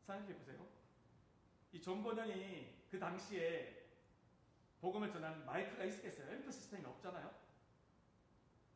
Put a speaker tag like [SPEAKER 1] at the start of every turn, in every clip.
[SPEAKER 1] 생각해 보세요. 이 존 버년이 그 당시에 복음을 전하는 마이크가 있었겠어요? 앰프 시스템이 없잖아요.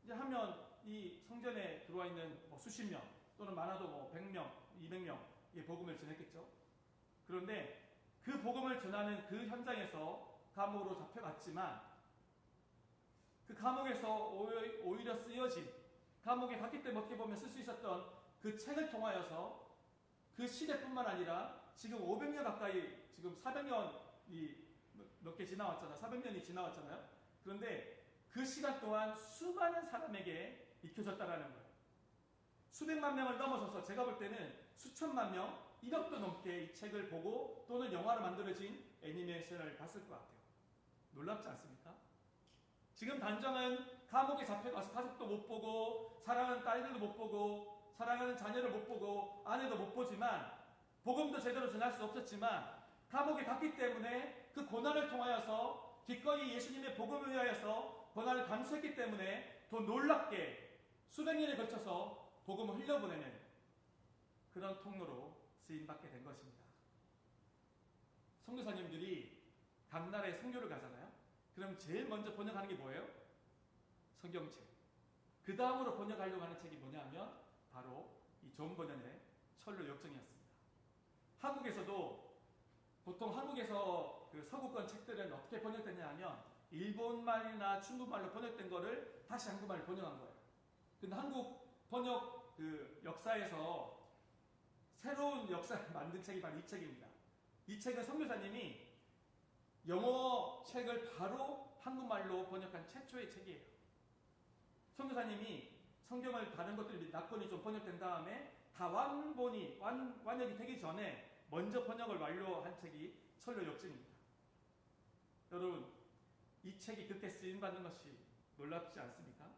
[SPEAKER 1] 이제 하면 이 성전에 들어와 있는 뭐 수십 명 또는 많아도 뭐 100명, 200명 이 복음을 전했겠죠. 그런데 그 복음을 전하는 그 현장에서 감옥으로 잡혀갔지만 그 감옥에서 오히려 쓰여진 감옥에 갔기 때문에 어떻게 보면 쓸 수 있었던 그 책을 통하여서 그 시대뿐만 아니라 지금 500년 가까이 지금 400년이 몇 개 지나왔잖아요. 400년이 지나왔잖아요. 그런데 그 시간 동안 수많은 사람에게 익혀졌다라는 거예요. 수백만 명을 넘어서서 제가 볼 때는 수천만 명, 1억도 넘게 이 책을 보고 또는 영화로 만들어진 애니메이션을 봤을 것 같아요. 놀랍지 않습니까? 지금 단정은 감옥에 잡혀가서 가족도 못 보고 사랑하는 딸들도 못 보고 사랑하는 자녀를 못 보고 아내도 못 보지만 복음도 제대로 전할 수 없었지만 감옥에 갔기 때문에 그 고난을 통하여서 기꺼이 예수님의 복음을 위하여서 고난을 감수했기 때문에 더 놀랍게 수백 년에 걸쳐서 복음을 흘려보내는 그런 통로로 쓰임받게 된 것입니다. 선교사님들이 각 나라에 선교를 가잖아요. 그럼 제일 먼저 번역하는 게 뭐예요? 성경책. 그 다음으로 번역하려고 하는 책이 뭐냐면 바로 이 존 버년의 철로 역정이었습니다. 한국에서도 보통 한국에서 그 서구권 책들은 어떻게 번역됐냐 하면 일본말이나 중국말로 번역된 거를 다시 한국말로 번역한 거예요. 근데 한국 번역 그 역사에서 새로운 역사를 만든 책이 바로 이 책입니다. 이 책은 선교사님이 영어 책을 바로 한국말로 번역한 최초의 책이에요. 선교사님이 성경을 다른 것들이 몇 권이 좀 번역된 다음에 다 완역이 되기 전에 먼저 번역을 완료한 책이 철로 역정입니다. 여러분, 이 책이 그렇게 쓰임받는 것이 놀랍지 않습니까?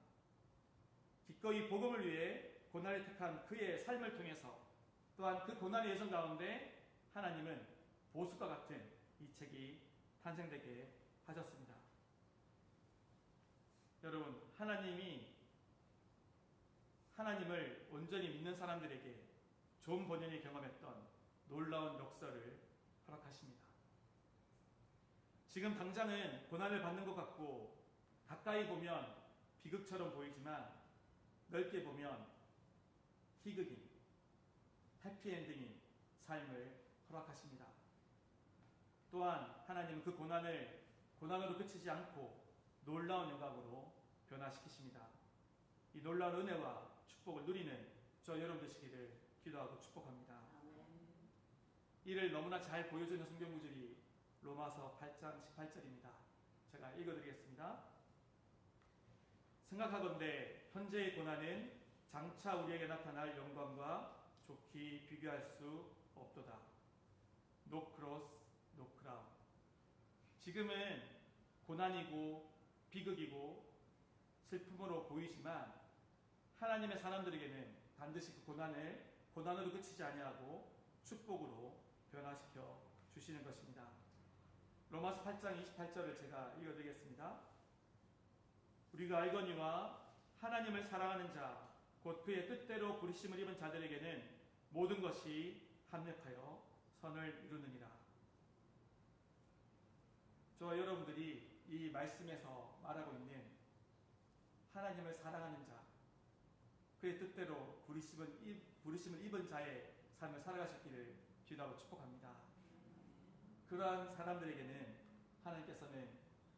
[SPEAKER 1] 기꺼이 복음을 위해 고난을 택한 그의 삶을 통해서 또한 그 고난의 여정 가운데 하나님은 보석과 같은 이 책이 탄생되게 하셨습니다. 여러분, 하나님을 온전히 믿는 사람들에게 존 버년이 경험했던 놀라운 역사를 허락하십니다. 지금 당장은 고난을 받는 것 같고 가까이 보면 비극처럼 보이지만 넓게 보면 희극인, 해피엔딩인 삶을 허락하십니다. 또한 하나님은 그 고난으로 그치지 않고 놀라운 영광으로 변화시키십니다. 이 놀라운 은혜와 축복을 누리는 저 여러분 되시기를 기도하고 축복합니다. 이를 너무나 잘 보여주는 성경 구절이 로마서 8장 18절입니다. 제가 읽어드리겠습니다. 생각하건대 현재의 고난은 장차 우리에게 나타날 영광과 좋게 비교할 수 없도다. No cross, no crown. 지금은 고난이고 비극이고 슬픔으로 보이지만 하나님의 사람들에게는 반드시 그 고난으로 그치지 아니하고 축복으로 변화시켜 주시는 것입니다. 로마서 8장 28절을 제가 읽어드리겠습니다. 우리가 알거니와 하나님을 사랑하는 자 곧 그의 뜻대로 부르심을 입은 자들에게는 모든 것이 합력하여 선을 이루느니라. 저와 여러분들이 이 말씀에서 말하고 있는 하나님을 사랑하는 자, 그의 뜻대로 부르심을 입은 자의 삶을 살아가셨기를 기도하고 축복합니다. 그러한 사람들에게는 하나님께서는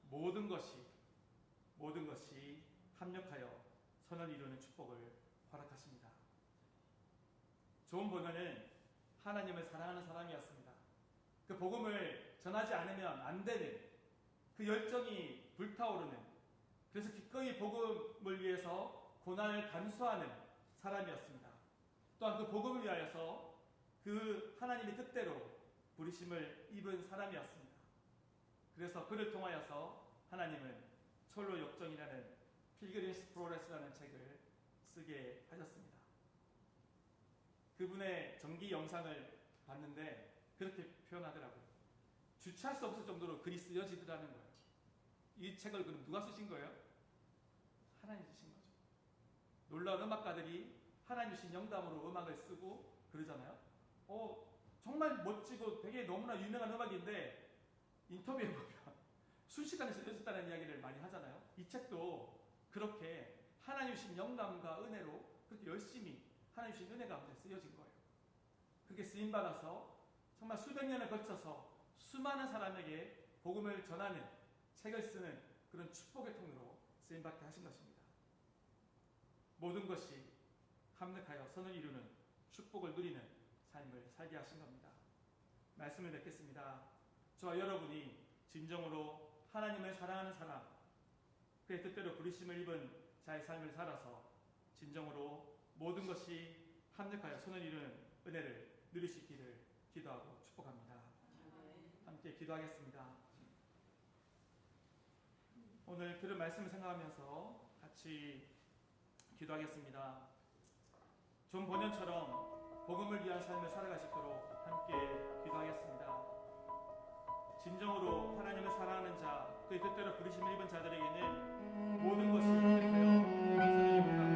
[SPEAKER 1] 모든 것이 합력하여 선을 이루는 축복을 허락하십니다. 존 버년은 하나님을 사랑하는 사람이었습니다. 그 복음을 전하지 않으면 안 되는 그 열정이 불타오르는, 그래서 기꺼이 복음을 위해서 고난을 감수하는 사람이었습니다. 또한 그 복음을 위하여서 그 하나님의 뜻대로 부르심을 입은 사람이었습니다. 그래서 그를 통하여서 하나님은 철로 역정이라는 필그림스 프로레스라는 책을 쓰게 하셨습니다. 그분의 전기 영상을 봤는데 그렇게 표현하더라고요. 주체할 수 없을 정도로 글이 쓰여지더라는 거예요. 이 책을 그럼 누가 쓰신 거예요? 하나님 주신 거죠. 놀라운 음악가들이 하나님 주신 영감으로 음악을 쓰고 그러잖아요. 정말 정말 멋지고 되게 너무나 유명한 음악인데 인터뷰에 보면 순식간에 쓰여졌다는 이야기를 많이 하잖아요. 이 책도 그렇게 하나님 주신 영감과 은혜로 그렇게 열심히 하나님 주신 은혜 가운데 쓰여진 거예요. 그게 쓰임받아서 정말 수백 년을 거쳐서 수많은 사람에게 복음을 전하는 책을 쓰는 그런 축복의 통로로 쓰임받게 하신 것입니다. 모든 것이 합력하여 선을 이루는 축복을 누리는 삶을 살게 하신 겁니다. 말씀을 맺겠습니다. 저와 여러분이 진정으로 하나님을 사랑하는 사람, 그의 뜻대로 부르심을 입은 자의 삶을 살아서 진정으로 모든 것이 합력하여 선을 이루는 은혜를 누릴 수 있기를 기도하고 축복합니다. 함께 기도하겠습니다. 오늘 들은 말씀을 생각하면서 같이 기도하겠습니다. 존 번연처럼 복음을 위한 삶을 살아가시도록 함께 기도하겠습니다. 진정으로 하나님을 사랑하는 자, 그의 뜻대로 부르심을 입은 자들에게는 모든 것이 합력하여 선을 입으라고